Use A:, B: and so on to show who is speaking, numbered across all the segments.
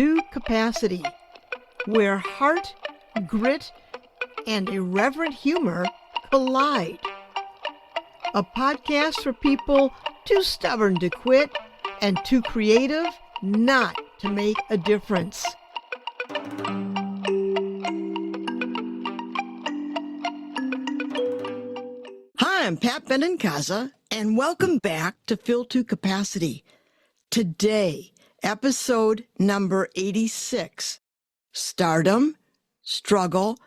A: to Capacity, where heart, grit, and irreverent humor collide. A podcast for people too stubborn to quit and too creative not to make a difference. Hi, I'm Pat Benincasa, and welcome back to Fill to Capacity. Today, episode number 86, Stardom, Struggle,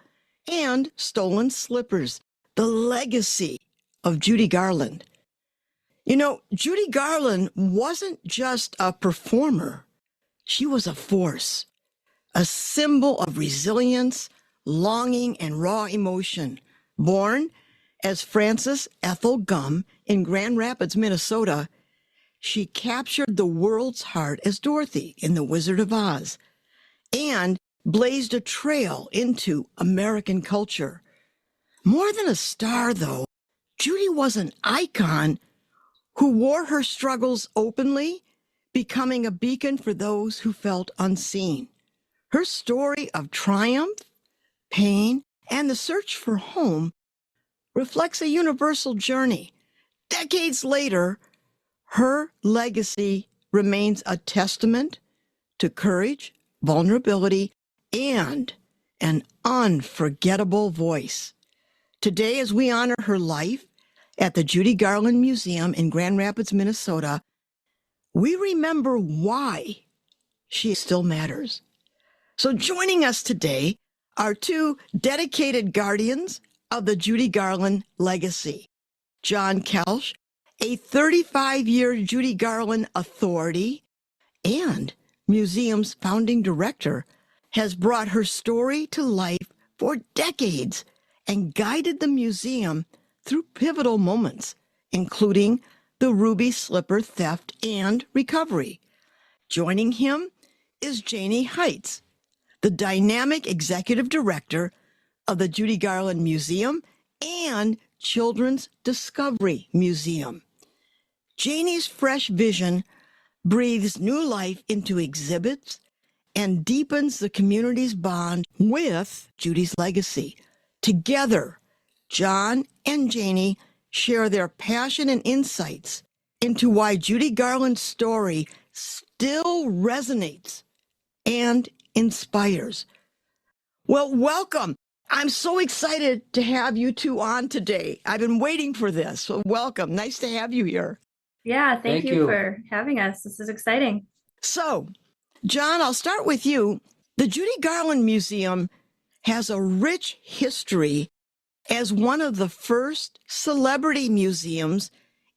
A: and Stolen Slippers, the legacy of Judy Garland. You know, Judy Garland wasn't just a performer. She was a force, a symbol of resilience, longing, and raw emotion. Born as Frances Ethel Gum in Grand Rapids, Minnesota, she captured the world's heart as Dorothy in The Wizard of Oz and blazed a trail into American culture. More than a star, though, Judy was an icon who wore her struggles openly, becoming a beacon for those who felt unseen. Her story of triumph, pain, and the search for home reflects a universal journey. Decades later, her legacy remains a testament to courage, vulnerability, and an unforgettable voice. Today, as we honor her life at the Judy Garland Museum in Grand Rapids, Minnesota, we remember why she still matters. So joining us today are two dedicated guardians of the Judy Garland legacy. John Kelsch, a 35-year Judy Garland authority and museum's founding director, has brought her story to life for decades and guided the museum through pivotal moments, including the ruby slipper theft and recovery. Joining him is Janie Heitz, the dynamic executive director of the Judy Garland Museum and Children's Discovery Museum. Janie's fresh vision breathes new life into exhibits and deepens the community's bond with Judy's legacy. Together, John and Janie share their passion and insights into why Judy Garland's story still resonates and inspires. Well, welcome. I'm so excited to have you two on today. I've been waiting for this. So welcome. Nice to have you here.
B: Yeah, thank you for having us. This is exciting.
A: So, John, I'll start with you. The Judy Garland Museum has a rich history as one of the first celebrity museums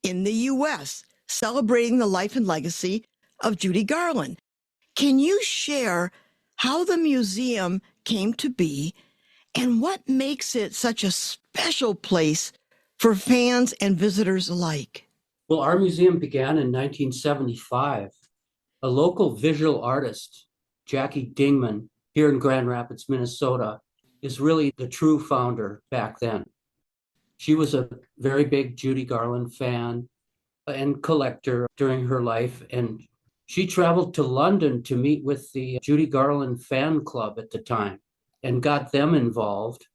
A: in the U.S., celebrating the life and legacy of Judy Garland. Can you share how the museum came to be and what makes it such a special place for fans and visitors alike?
C: Well, our museum began in 1975. A local visual artist, Jackie Dingman, here in Grand Rapids, Minnesota, is really the true founder back then. She was a very big Judy Garland fan and collector during her life, and she traveled to London to meet with the Judy Garland fan club at the time and got them involved.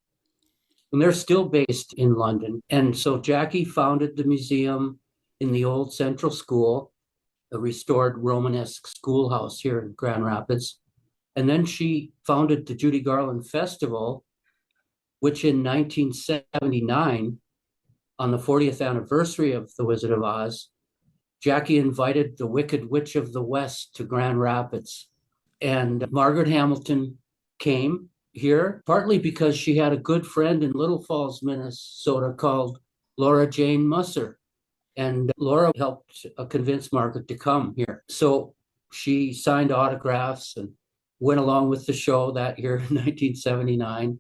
C: And they're still based in London. And so Jackie founded the museum in the old Central School, a restored Romanesque schoolhouse here in Grand Rapids. And then she founded the Judy Garland Festival, which in 1979, on the 40th anniversary of The Wizard of Oz, Jackie invited the Wicked Witch of the West to Grand Rapids. And Margaret Hamilton came here, partly because she had a good friend in Little Falls, Minnesota called Laura Jane Musser. And Laura helped convince Margaret to come here. So she signed autographs and went along with the show that year in 1979.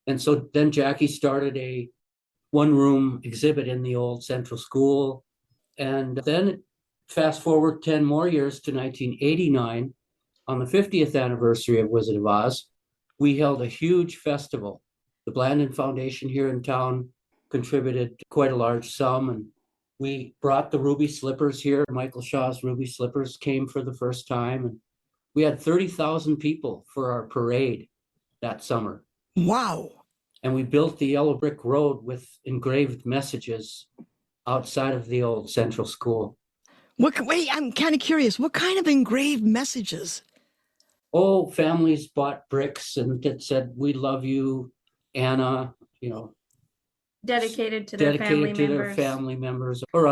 C: And so then Jackie started a one-room exhibit in the old Central School. And then fast forward 10 more years to 1989, on the 50th anniversary of Wizard of Oz, we held a huge festival. The Blandin Foundation here in town contributed quite a large sum, and we brought the ruby slippers here. Michael Shaw's ruby slippers came for the first time, and We had 30,000 people for our parade that summer.
A: Wow.
C: And we built the yellow brick road with engraved messages outside of the old central school.
A: Wait, I'm kind of curious. What kind of engraved messages?
C: Oh, families bought bricks and it said, "We love you, Anna,"
B: Dedicated to their family
C: their family members, or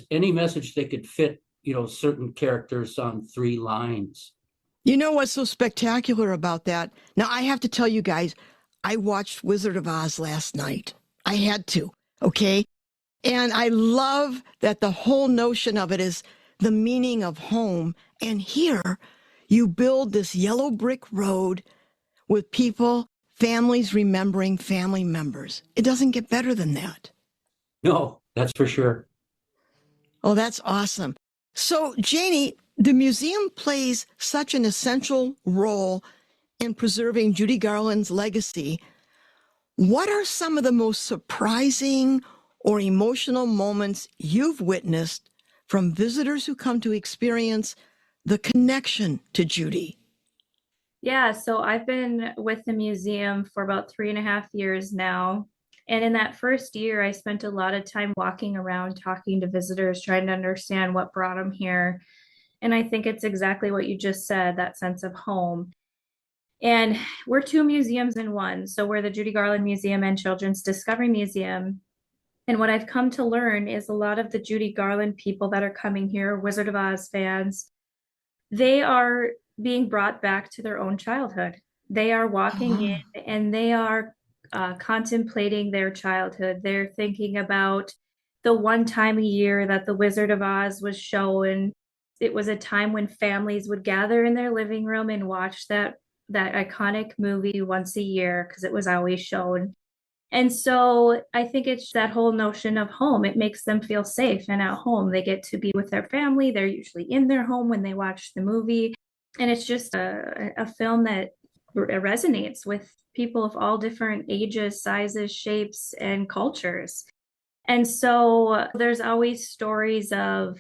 C: any message they could fit, certain characters on 3 lines.
A: You know what's so spectacular about that? Now, I have to tell you guys, I watched Wizard of Oz last night. I had to, okay? And I love that the whole notion of it is the meaning of home. And here you build this yellow brick road with people, families remembering family members. It doesn't get better than that.
C: No, that's for sure.
A: Oh, that's awesome. So, Janie, the museum plays such an essential role in preserving Judy Garland's legacy. What are some of the most surprising or emotional moments you've witnessed from visitors who come to experience the connection to Judy?
B: Yeah, so I've been with the museum for about 3.5 years now. And in that first year, I spent a lot of time walking around, talking to visitors, trying to understand what brought them here. And I think it's exactly what you just said, that sense of home. And we're 2 museums in one. So we're the Judy Garland Museum and Children's Discovery Museum. And what I've come to learn is a lot of the Judy Garland people that are coming here, Wizard of Oz fans, they are being brought back to their own childhood. They are walking in and they are contemplating their childhood. They're thinking about the one time a year that the Wizard of Oz was shown. It was a time when families would gather in their living room and watch that iconic movie once a year because it was always shown. And so I think it's that whole notion of home. It makes them feel safe and at home. They get to be with their family. They're usually in their home when they watch the movie. And it's just a film that resonates with people of all different ages, sizes, shapes, and cultures. And so there's always stories of,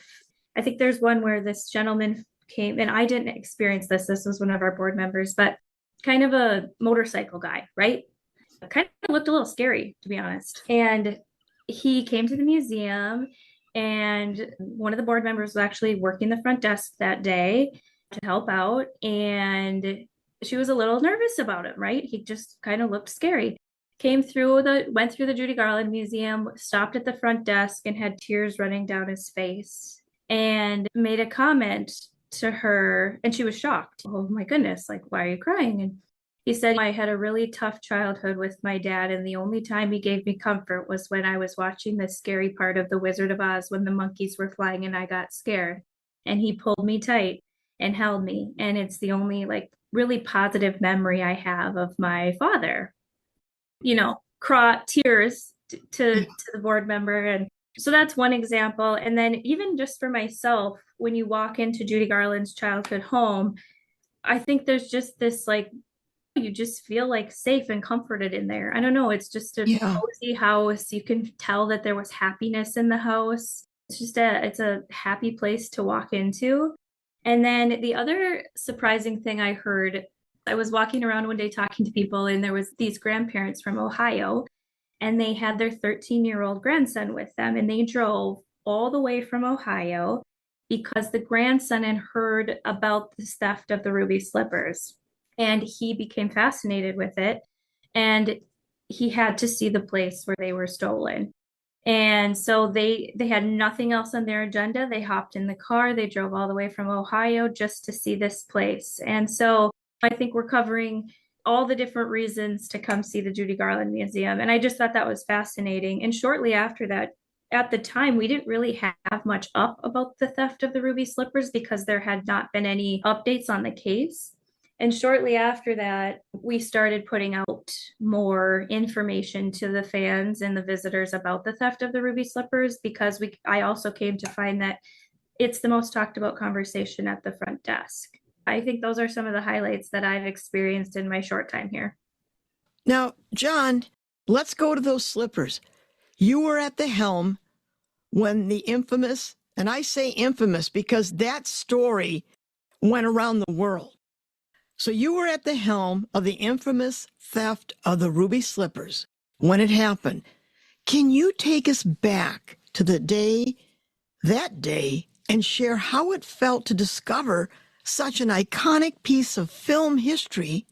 B: I think there's one where this gentleman came, and I didn't experience this. This was one of our board members, but kind of a motorcycle guy, right? Kind of looked a little scary, to be honest. And he came to the museum, and one of the board members was actually working the front desk that day to help out. And she was a little nervous about him, right? He just kind of looked scary. Went through the Judy Garland Museum, stopped at the front desk and had tears running down his face and made a comment to her. And she was shocked. Oh my goodness, like, why are you crying? And he said, I had a really tough childhood with my dad, and the only time he gave me comfort was when I was watching the scary part of The Wizard of Oz when the monkeys were flying and I got scared. And he pulled me tight and held me. And it's the only really positive memory I have of my father. Tears to the board member. And so that's one example. And then even just for myself, when you walk into Judy Garland's childhood home, I think there's just this you just feel safe and comforted in there. I don't know. It's just a cozy house. You can tell that there was happiness in the house. It's a happy place to walk into. And then the other surprising thing I heard, I was walking around one day talking to people, and there was these grandparents from Ohio, and they had their 13-year-old grandson with them, and they drove all the way from Ohio because the grandson had heard about the theft of the ruby slippers. And he became fascinated with it. And he had to see the place where they were stolen. And so they had nothing else on their agenda. They hopped in the car. They drove all the way from Ohio just to see this place. And so I think we're covering all the different reasons to come see the Judy Garland Museum. And I just thought that was fascinating. And shortly after that, at the time, we didn't really have much up about the theft of the ruby slippers because there had not been any updates on the case. And shortly after that, we started putting out more information to the fans and the visitors about the theft of the ruby slippers because I also came to find that it's the most talked about conversation at the front desk. I think those are some of the highlights that I've experienced in my short time here.
A: Now, John, let's go to those slippers. You were at the helm when the infamous, and I say infamous because that story went around the world. So you were at the helm of the infamous theft of the ruby slippers when it happened. Can you take us back to that day, and share how it felt to discover such an iconic piece of film history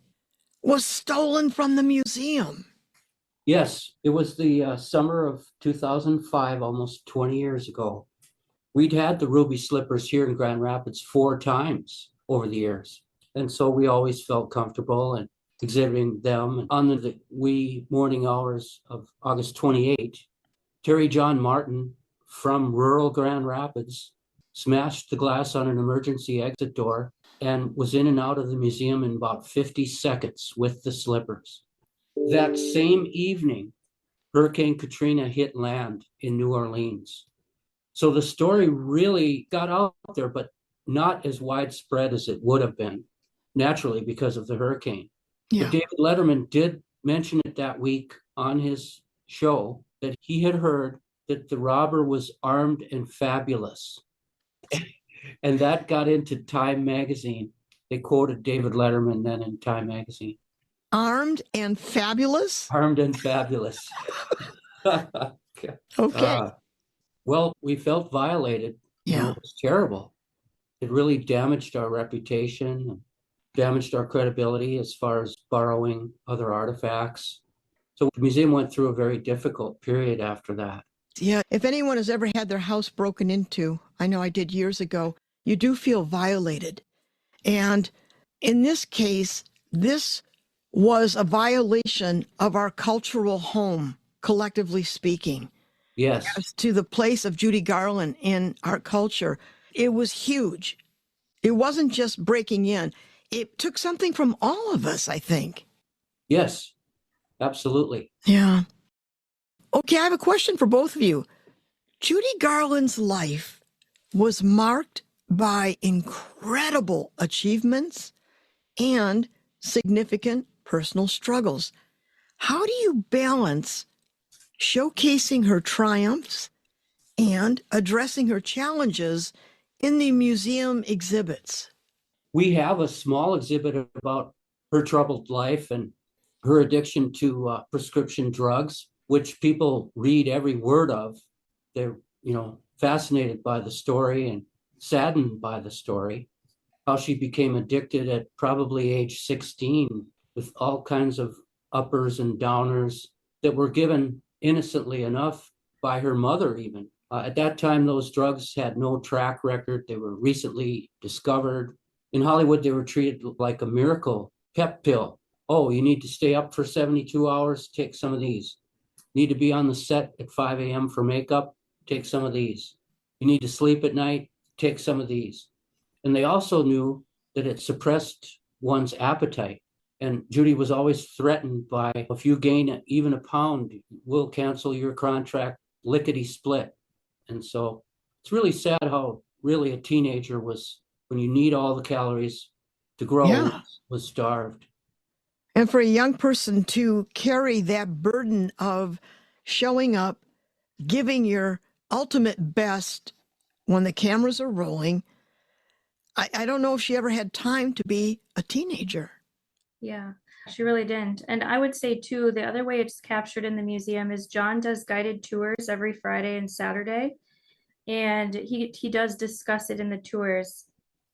A: was stolen from the museum?
C: Yes, it was the summer of 2005, almost 20 years ago. We'd had the ruby slippers here in Grand Rapids 4 times over the years. And so we always felt comfortable in exhibiting them. On the wee morning hours of August 28, Terry John Martin from rural Grand Rapids smashed the glass on an emergency exit door and was in and out of the museum in about 50 seconds with the slippers. That same evening, Hurricane Katrina hit land in New Orleans. So the story really got out there, but not as widespread as it would have been, naturally, because of the hurricane.
A: Yeah.
C: But David Letterman did mention it that week on his show that he had heard that the robber was armed and fabulous. And that got into Time magazine. They quoted David Letterman then in Time magazine.
A: Armed and fabulous?
C: Armed and fabulous.
A: Okay.
C: Well, we felt violated.
A: Yeah.
C: It was terrible. It really damaged our reputation and damaged our credibility as far as borrowing other artifacts. So the museum went through a very difficult period after that.
A: Yeah. If anyone has ever had their house broken into, I know I did years ago, you do feel violated. And in this case, this was a violation of our cultural home, collectively speaking.
C: Yes.
A: As to the place of Judy Garland in our culture. It was huge. It wasn't just breaking in. It took something from all of us, I think.
C: Yes, absolutely.
A: Yeah. Okay, I have a question for both of you. Judy Garland's life was marked by incredible achievements and significant personal struggles. How do you balance showcasing her triumphs and addressing her challenges in the museum exhibits?
C: We have a small exhibit about her troubled life and her addiction to prescription drugs, which people read every word of. They're, fascinated by the story and saddened by the story. How she became addicted at probably age 16 with all kinds of uppers and downers that were given innocently enough by her mother even. At that time, those drugs had no track record. They were recently discovered. In Hollywood, they were treated like a miracle pep pill. Oh, you need to stay up for 72 hours? Take some of these. Need to be on the set at 5 a.m. for makeup? Take some of these. You need to sleep at night? Take some of these. And they also knew that it suppressed one's appetite. And Judy was always threatened by, if you gain even a pound, we'll cancel your contract, lickety split. And so it's really sad how really a teenager was, when you need all the calories to grow, was starved.
A: And for a young person to carry that burden of showing up, giving your ultimate best when the cameras are rolling, I don't know if she ever had time to be a teenager.
B: Yeah, she really didn't. And I would say too, the other way it's captured in the museum is John does guided tours every Friday and Saturday. And he does discuss it in the tours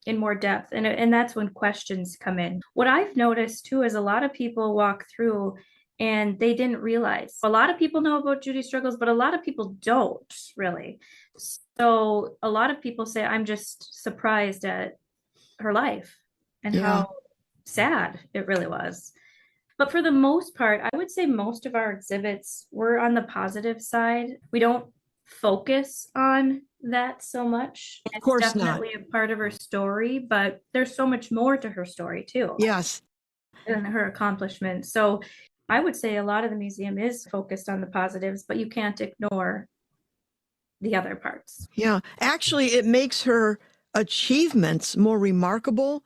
B: in more depth. And that's when questions come in. What I've noticed too is a lot of people walk through and they didn't realize. A lot of people know about Judy's struggles, but a lot of people don't really. So a lot of people say, I'm just surprised at her life and how sad it really was. But for the most part, I would say most of our exhibits were on the positive side. We don't focus on that so much.
A: Of course
B: it's definitely
A: not.
B: a part of her story, but there's so much more to her story too.
A: Yes.
B: And her accomplishments. So I would say a lot of the museum is focused on the positives, but you can't ignore the other parts.
A: Yeah. Actually, it makes her achievements more remarkable,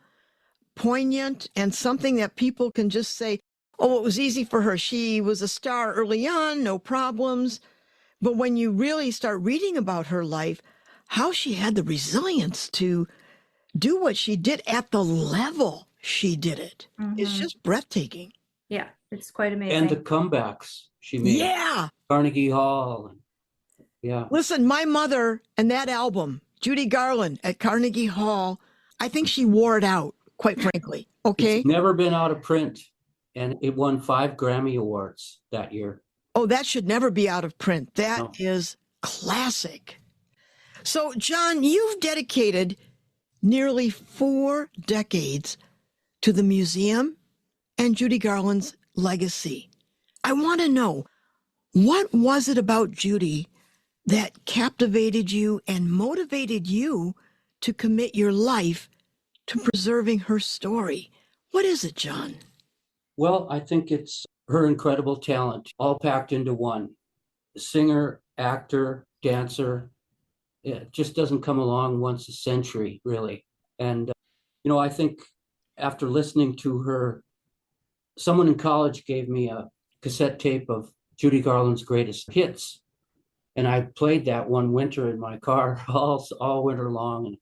A: poignant, and something that people can just say, oh, it was easy for her. She was a star early on, no problems. But when you really start reading about her life, how she had the resilience to do what she did at the level she did it. It's
B: Mhm.
A: just breathtaking.
B: Yeah, it's quite
C: And
B: amazing.
C: the comebacks she made.
A: Yeah.
C: Carnegie Hall. Yeah.
A: Listen, my mother and that album, Judy Garland at Carnegie Hall, I think she wore it out, quite frankly. Okay.
C: It's never been out of print. And it won 5 Grammy Awards that year.
A: Oh, that should never be out of print. That
C: No.
A: is classic. So, John, you've dedicated nearly 4 decades to the museum and Judy Garland's legacy. I want to know, what was it about Judy that captivated you and motivated you to commit your life to preserving her story? What is it, John?
C: Well, I think it's her incredible talent, all packed into one. Singer, actor, dancer. It just doesn't come along once a century, really. And, I think after listening to her, someone in college gave me a cassette tape of Judy Garland's greatest hits. And I played that one winter in my car all winter long, and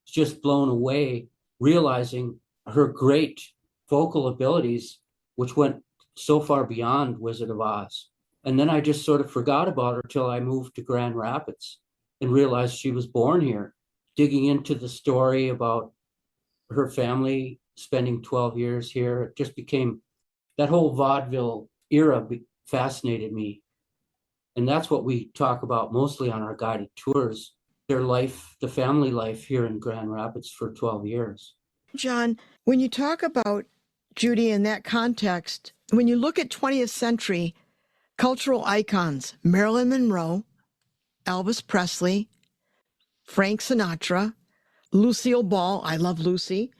C: just blown away, realizing her great vocal abilities, which went so far beyond Wizard of Oz. And then I just sort of forgot about her till I moved to Grand Rapids and realized she was born here, digging into the story about her family spending 12 years here. It just became, that whole vaudeville era fascinated me. And that's what we talk about mostly on our guided tours, their life, the family life here in Grand Rapids for 12 years.
A: John, when you talk about Judy in that context, when you look at 20th century cultural icons, Marilyn Monroe, Elvis Presley, Frank Sinatra, Lucille Ball, I love Lucy.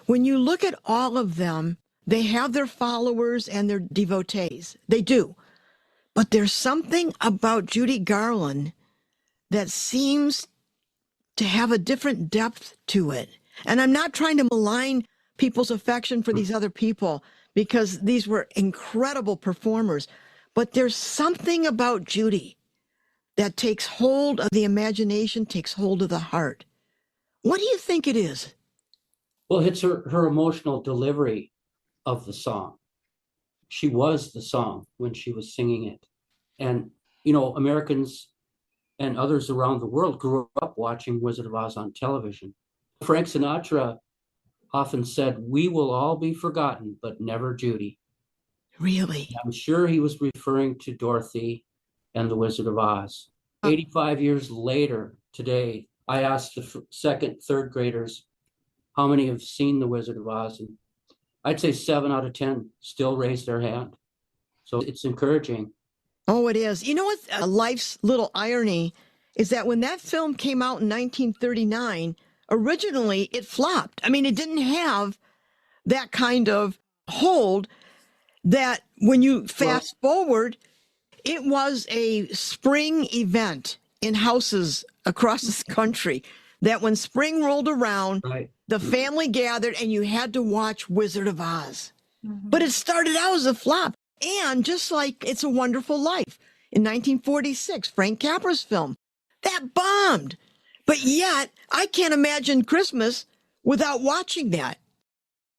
A: When you look at all of them, they have their followers and their devotees. They do. But there's something about Judy Garland that seems to have a different depth to it. And I'm not trying to malign people's affection for these other people, because these were incredible performers. But there's something about Judy that takes hold of the imagination, takes hold of the heart. What do you think it is?
C: Well, it's her emotional delivery of the song. She was the song when she was singing it. And, Americans and others around the world grew up watching Wizard of Oz on television. Frank Sinatra often said, "We will all be forgotten, but never Judy."
A: Really?
C: I'm sure he was referring to Dorothy and the Wizard of Oz. 85 years later, today, I asked the second, third graders how many have seen the Wizard of Oz, and I'd say 7 out of 10 still raise their hand. So it's encouraging.
A: Oh, it is. You know what? Life's little irony is that when that film came out in 1939, originally it flopped. I mean, it didn't have that kind of hold that when you fast forward, it was a spring event in houses across this country that when spring rolled around,
C: Right.
A: the family gathered and you had to watch Wizard of Oz.
B: Mhm.
A: But it started out as a flop. And just like It's a Wonderful Life in 1946, Frank Capra's film, that bombed. But yet, I can't imagine Christmas without watching that.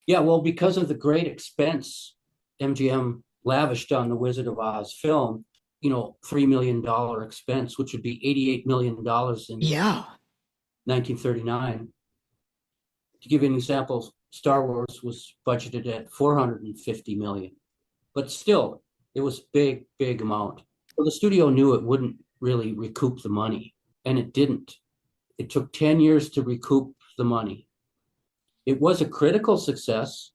C: Yeah, well, because of the great expense MGM lavished on the Wizard of Oz film, $3 million expense, which would be $88 million in
A: Yeah.
C: 1939. To give you an example, Star Wars was budgeted at $450 million. But still, it was big, big amount. Well, the studio knew it wouldn't really recoup the money, and it didn't. It took 10 years to recoup the money. It was a critical success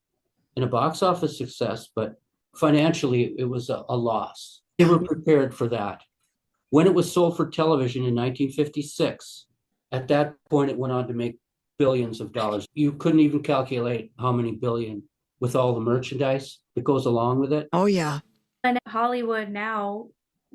C: and a box office success, but financially, it was a loss. They were prepared for that. When it was sold for television in 1956, at that point, it went on to make billions of dollars. You couldn't even calculate how many billion with all the merchandise that goes along with it.
A: Oh, yeah.
B: And Hollywood now,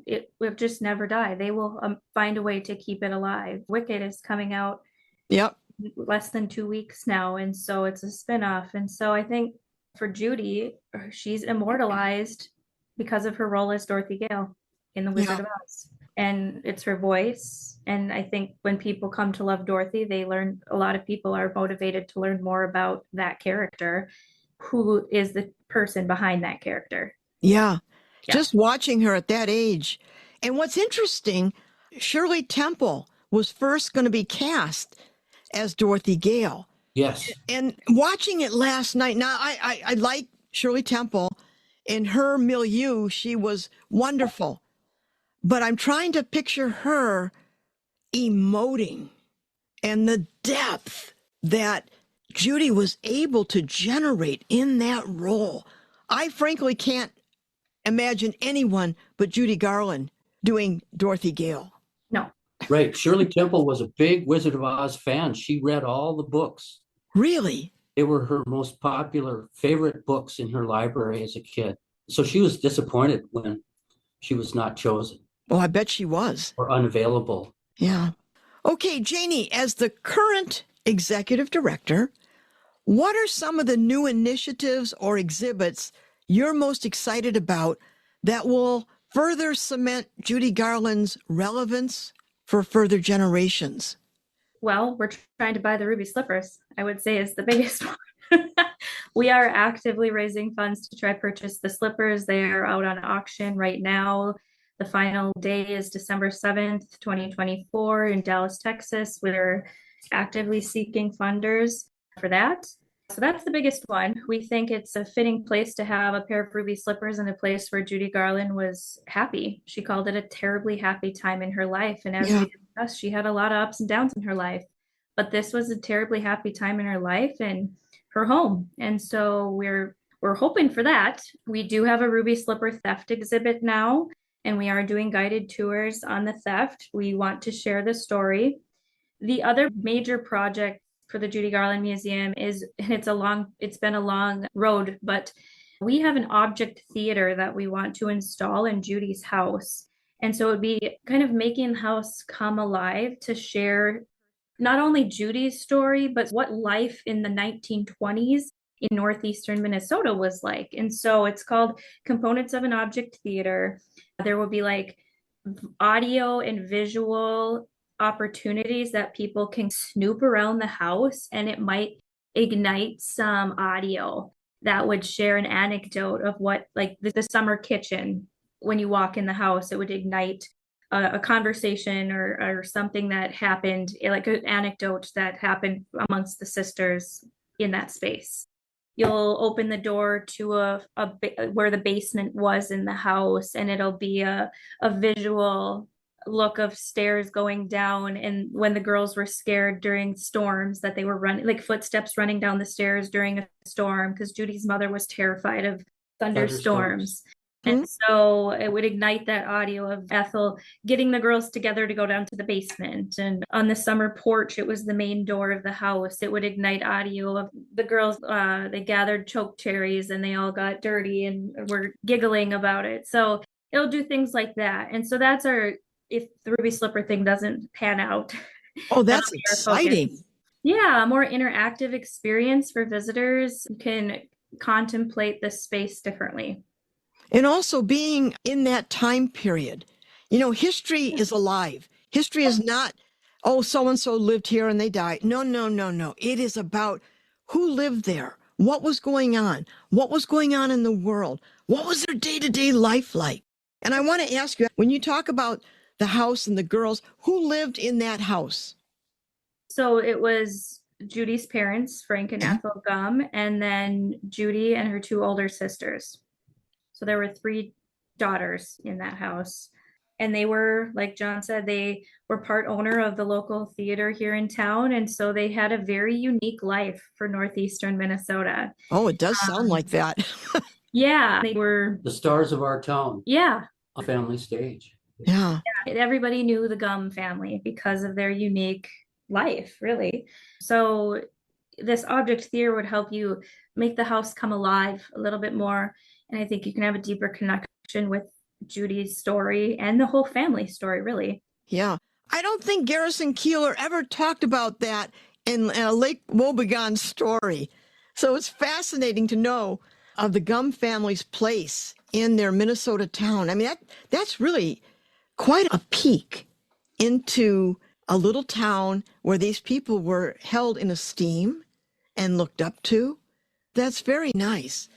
B: it will just never die. They will find a way to keep it alive. Wicked is coming out
A: Yep.
B: less than 2 weeks now, and so it's a spinoff. And so I think for Judy, she's immortalized because of her role as Dorothy Gale in The Wizard of Oz. And it's her voice. And I think when people come to love Dorothy, a lot of people are motivated to learn more about that character. who is the person behind that character.
A: Yeah.
B: Yeah.
A: Just watching her at that age. And what's interesting, Shirley Temple was first going to be cast as Dorothy Gale.
C: Yes.
A: And watching it last night, now I like Shirley Temple. In her milieu, she was wonderful. But I'm trying to picture her emoting and the depth that Judy was able to generate in that role. I frankly can't imagine anyone but Judy Garland doing Dorothy Gale.
B: No.
C: Right. Shirley Temple was a big Wizard of Oz fan. She read all the books.
A: Really?
C: They were her most popular, favorite books in her library as a kid. So she was disappointed when she was not chosen.
A: Oh, I bet she was.
C: Or unavailable.
A: Yeah. Okay, Janie, as the current executive director, what are some of the new initiatives or exhibits you're most excited about that will further cement Judy Garland's relevance for further generations?
B: Well, we're trying to buy the ruby slippers, I would say is the biggest one. We are actively raising funds to try purchase the slippers. They are out on auction right now. The final day is December 7th, 2024 in Dallas, Texas. We're actively seeking funders for that. So that's the biggest one. We think it's a fitting place to have a pair of ruby slippers in a place where Judy Garland was happy. She called it a terribly happy time in her life. And as we discussed, she had a lot of ups and downs in her life. But this was a terribly happy time in her life and her home. And so we're hoping for that. We do have a ruby slipper theft exhibit now, and we are doing guided tours on the theft. We want to share the story. The other major project for the Judy Garland Museum is, and it's been a long road, but we have an object theater that we want to install in Judy's house. And so it would be kind of making the house come alive to share not only Judy's story, but what life in the 1920s in northeastern Minnesota was like. And so it's called Components of an Object Theater. There will be like audio and visual opportunities that people can snoop around the house, and it might ignite some audio that would share an anecdote of what, like the summer kitchen, when you walk in the house, it would ignite a conversation or something that happened, like an anecdote that happened amongst the sisters in that space. You'll open the door to where the basement was in the house, and it'll be a visual look of stairs going down, and when the girls were scared during storms that they were running, like footsteps running down the stairs during a storm, because Judy's mother was terrified of thunderstorms. And so it would ignite that audio of Ethel getting the girls together to go down to the basement. And on the summer porch, it was the main door of the house. It would ignite audio of the girls. They gathered choke cherries and they all got dirty and were giggling about it. So it'll do things like that. And so that's if the ruby slipper thing doesn't pan out.
A: Oh, that's exciting.
B: Yeah, a more interactive experience for visitors. You can contemplate the space differently.
A: And also being in that time period, history is alive. History is not, oh, so-and-so lived here and they died. No. It is about who lived there, what was going on in the world, what was their day-to-day life like. And I want to ask you, when you talk about the house and the girls, who lived in that house?
B: So it was Judy's parents, Frank and Ethel Gumm, and then Judy and her two older sisters. So there were 3 daughters in that house. And they were, like John said, they were part owner of the local theater here in town. And so they had a very unique life for northeastern Minnesota.
A: Oh, it does sound like that.
B: Yeah. They were
C: the stars of our town.
B: Yeah.
C: On family stage.
A: Yeah.
B: Everybody knew the Gumm family because of their unique life, really. So this object theater would help you make the house come alive a little bit more. And I think you can have a deeper connection with Judy's story and the whole family story, really.
A: Yeah. I don't think Garrison Keillor ever talked about that in Lake Wobegon story. So it's fascinating to know of the Gumm family's place in their Minnesota town. I mean, that's really quite a peek into a little town where these people were held in esteem and looked up to. That's very nice.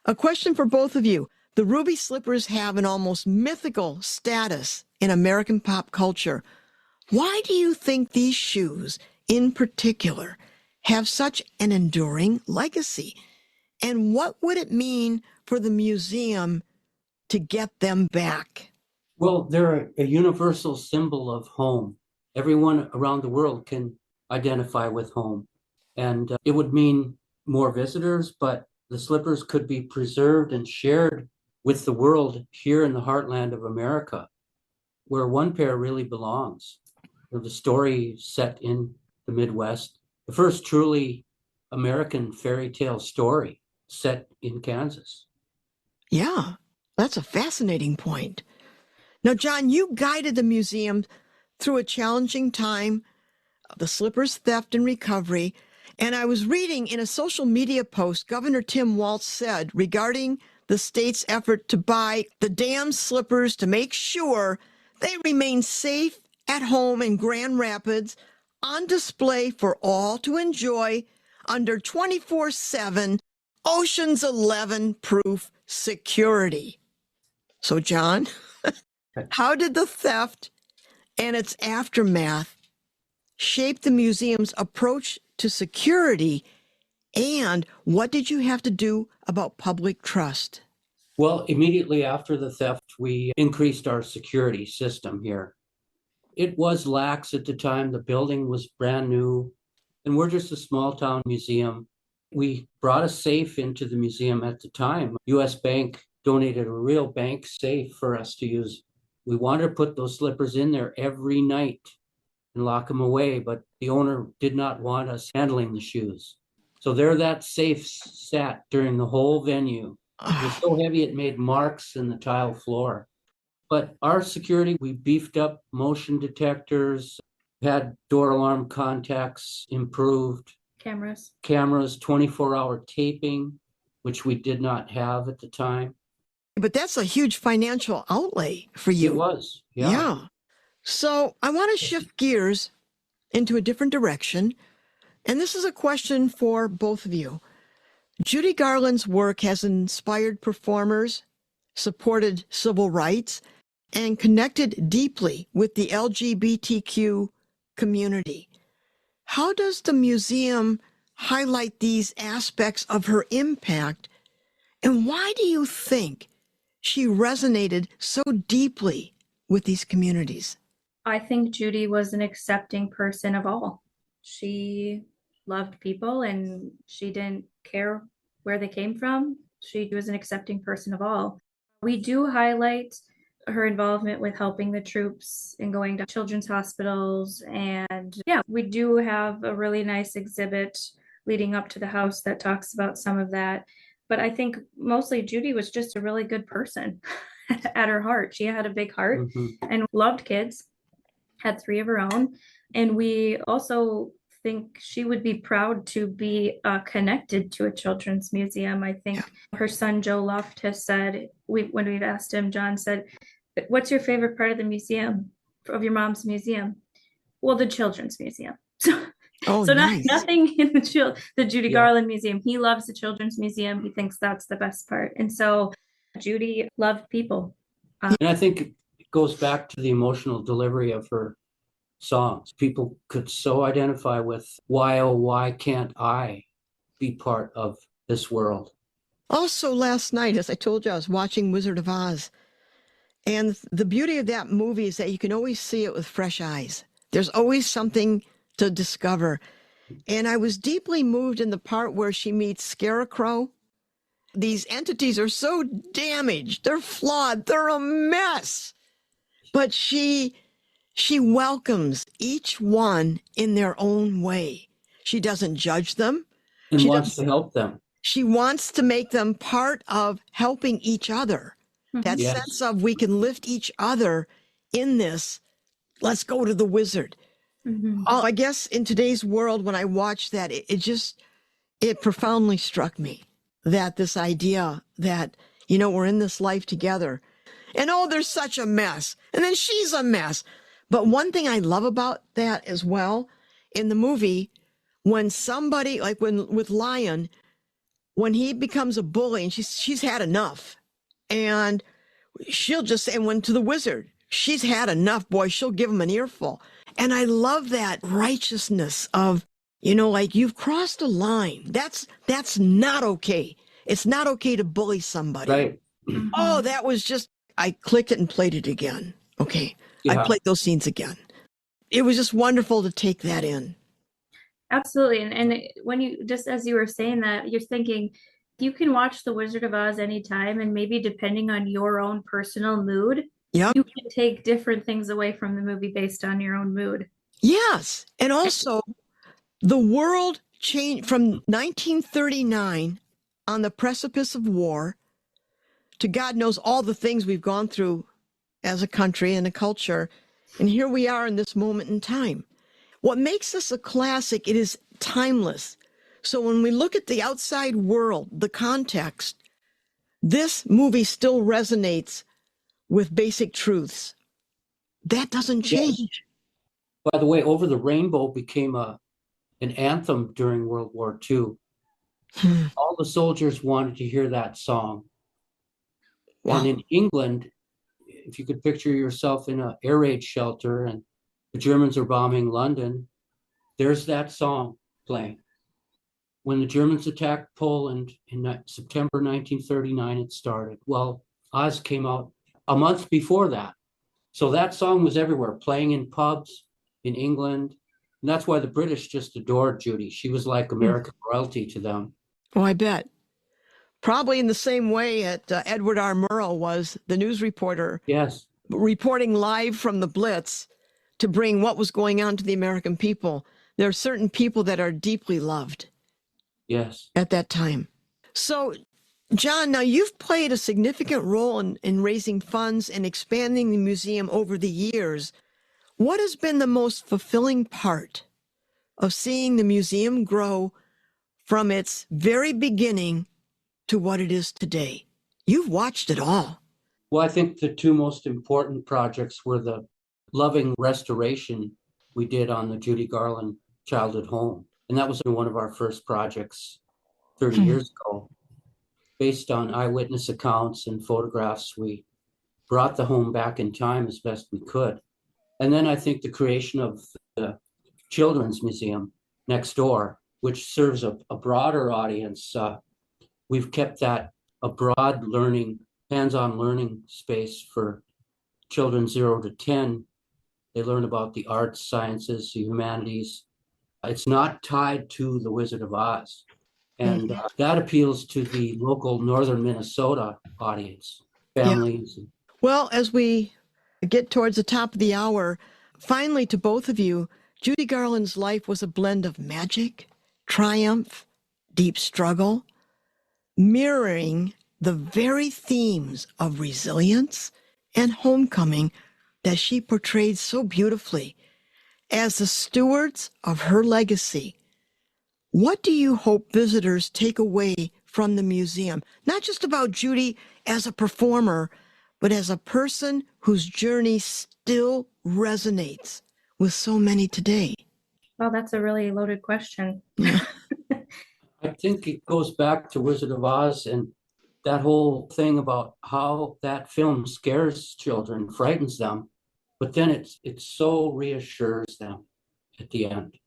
A: A question for both of you. The ruby slippers have an almost mythical status in American pop culture. Why do you think these shoes, in particular, have such an enduring legacy? And what would it mean for the museum to get them back?
C: Well, they're a universal symbol of home. Everyone around the world can identify with home. And it would mean more visitors, but the slippers could be preserved and shared with the world here in the heartland of America, where one pair really belongs. The story set in the Midwest, the first truly American fairy tale story set in Kansas.
A: Yeah, that's a fascinating point. Now, John, you guided the museum through a challenging time of the slippers theft and recovery. And I was reading in a social media post, Governor Tim Walz said regarding the state's effort to buy the damn slippers to make sure they remain safe at home in Grand Rapids, on display for all to enjoy under 24/7 Ocean's 11 proof security. So, John, how did the theft and its aftermath shape the museum's approach to security, and what did you have to do about public trust?
C: Well, immediately after the theft, we increased our security system here. It was lax at the time. The building was brand new, and we're just a small town museum. We brought a safe into the museum at the time. U.S. Bank donated a real bank safe for us to use. We wanted to put those slippers in there every night and lock them away, but the owner did not want us handling the shoes. So there that safe sat during the whole venue. It was so heavy it made marks in the tile floor. But our security, we beefed up motion detectors, had door alarm contacts improved,
B: Cameras.
C: 24-hour taping, which we did not have at the time.
A: But that's a huge financial outlay for you.
C: It was, yeah.
A: Yeah. So I want to shift gears into a different direction. And this is a question for both of you. Judy Garland's work has inspired performers, supported civil rights, and connected deeply with the LGBTQ community. How does the museum highlight these aspects of her impact? And why do you think she resonated so deeply with these communities?
B: I think Judy was an accepting person of all. She loved people and she didn't care where they came from. She was an accepting person of all. We do highlight her involvement with helping the troops and going to children's hospitals. And yeah, we do have a really nice exhibit leading up to the house that talks about some of that. But I think mostly Judy was just a really good person at her heart. She had a big heart and loved kids, had 3 of her own. And we also think she would be proud to be connected to a children's museum. I think her son, Joe Luft, has said, when we've asked him, John said, "What's your favorite part of the museum, of your mom's museum?" "Well, the children's museum."
A: Nice.
B: Nothing in the Judy Garland Museum. He loves the children's museum. He thinks that's the best part. And so Judy loved people.
C: And I think it goes back to the emotional delivery of her songs. People could so identify with, why, oh, why can't I be part of this world?
A: Also, last night, as I told you, I was watching Wizard of Oz. And the beauty of that movie is that you can always see it with fresh eyes. There's always something to discover. And I was deeply moved in the part where she meets Scarecrow. These entities are so damaged. They're flawed. They're a mess. But she welcomes each one in their own way. She doesn't judge them.
C: And wants to help them.
A: She wants to make them part of helping each other. That sense of we can lift each other in this. Let's go to the wizard. I guess in today's world, when I watched that, it profoundly struck me that this idea that, we're in this life together and there's such a mess. And then she's a mess. But one thing I love about that as well, in the movie, when somebody, like with Lion, when he becomes a bully and she's had enough, and she'll just say, and went to the wizard, she's had enough, boy, she'll give him an earful. And I love that righteousness of, like, you've crossed a line. That's not okay. It's not okay to bully somebody.
C: Right.
A: Oh, that was just, I clicked it and played it again. Okay.
C: Yeah.
A: I played those scenes again. It was just wonderful to take that in.
B: Absolutely. And when you, just as you were saying that, you're thinking you can watch The Wizard of Oz anytime, and maybe depending on your own personal mood,
A: Yep.
B: you can take different things away from the movie based on your own mood.
A: Yes. And also, the world changed from 1939 on the precipice of war to God knows all the things we've gone through as a country and a culture. And here we are in this moment in time. What makes this a classic, it is timeless. So when we look at the outside world, the context, this movie still resonates with basic truths. That doesn't change.
C: Yes. By the way, Over the Rainbow became an anthem during World War II. All the soldiers wanted to hear that song. Wow. And in England, if you could picture yourself in an air raid shelter and the Germans are bombing London, there's that song playing. When the Germans attacked Poland in September 1939, it started. Well, Oz came out a month before that. So that song was everywhere, playing in pubs in England. And that's why the British just adored Judy. She was like American royalty to them.
A: Oh, I bet. Probably in the same way that Edward R. Murrow was the news reporter.
C: Yes.
A: Reporting live from the Blitz to bring what was going on to the American people. There are certain people that are deeply loved.
C: Yes.
A: At that time. So, John, now you've played a significant role in raising funds and expanding the museum over the years. What has been the most fulfilling part of seeing the museum grow from its very beginning to what it is today? You've watched it all.
C: Well, I think the two most important projects were the loving restoration we did on the Judy Garland childhood home. And that was one of our first projects 30 years ago. Based on eyewitness accounts and photographs, we brought the home back in time as best we could. And then I think the creation of the Children's Museum next door, which serves a broader audience. We've kept that a broad learning, hands-on learning space for children 0 to 10. They learn about the arts, sciences, the humanities. It's not tied to The Wizard of Oz. And that appeals to the local northern Minnesota audience, families.
A: Yeah. Well, as we get towards the top of the hour, finally to both of you, Judy Garland's life was a blend of magic, triumph, deep struggle, mirroring the very themes of resilience and homecoming that she portrayed so beautifully. As the stewards of her legacy, what do you hope visitors take away from the museum? Not just about Judy as a performer, but as a person whose journey still resonates with so many today.
B: Well, that's a really loaded question.
C: I think it goes back to Wizard of Oz and that whole thing about how that film scares children, frightens them, but then it so reassures them at the end.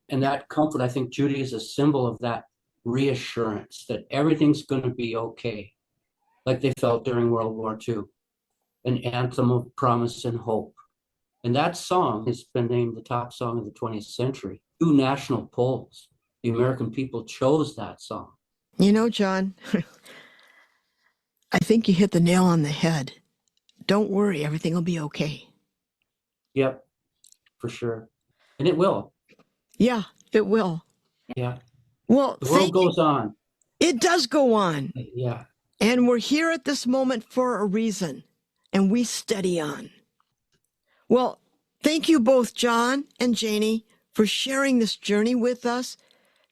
C: And that comfort, I think Judy is a symbol of that reassurance that everything's going to be okay, like they felt during World War II, an anthem of promise and hope. And that song has been named the top song of the 20th century. 2 national polls. The American people chose that song.
A: You know, John, I think you hit the nail on the head. Don't worry, everything will be okay.
C: Yep, for sure. And it will.
A: Yeah, it will.
C: Yeah.
A: Well,
C: the world goes on.
A: It does go on.
C: Yeah.
A: And we're here at this moment for a reason, and we steady on. Well, thank you both, John and Janie, for sharing this journey with us.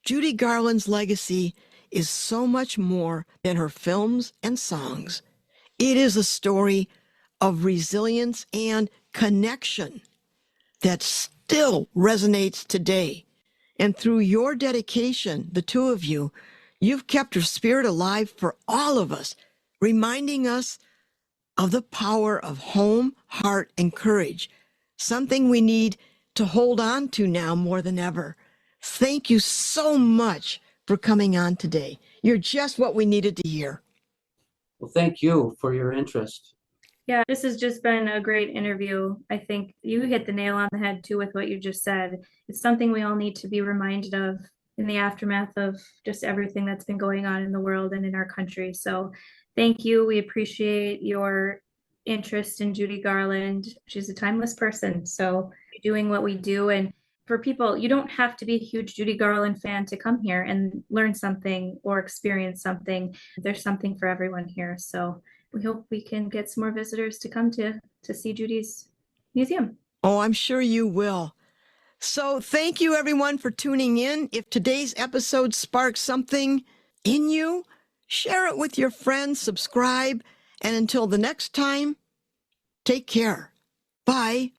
A: Judy Garland's legacy is so much more than her films and songs. It is a story of resilience and connection that still resonates today. And through your dedication, the two of you, You've kept her spirit alive for all of us, reminding us of the power of home, heart, and courage, something we need to hold on to now more than ever. Thank you so much for coming on today. You're just what we needed to hear.
C: Well, thank you for your interest.
B: Yeah, this has just been a great interview. I think you hit the nail on the head too with what you just said. It's something we all need to be reminded of in the aftermath of just everything that's been going on in the world and in our country. So thank you. We appreciate your interest in Judy Garland. She's a timeless person. So doing what we do. And for people, you don't have to be a huge Judy Garland fan to come here and learn something or experience something. There's something for everyone here. So we hope we can get some more visitors to come to see Judy's museum.
A: Oh, I'm sure you will. So thank you, everyone, for tuning in. If today's episode sparked something in you, share it with your friends, subscribe, and until the next time, take care. Bye.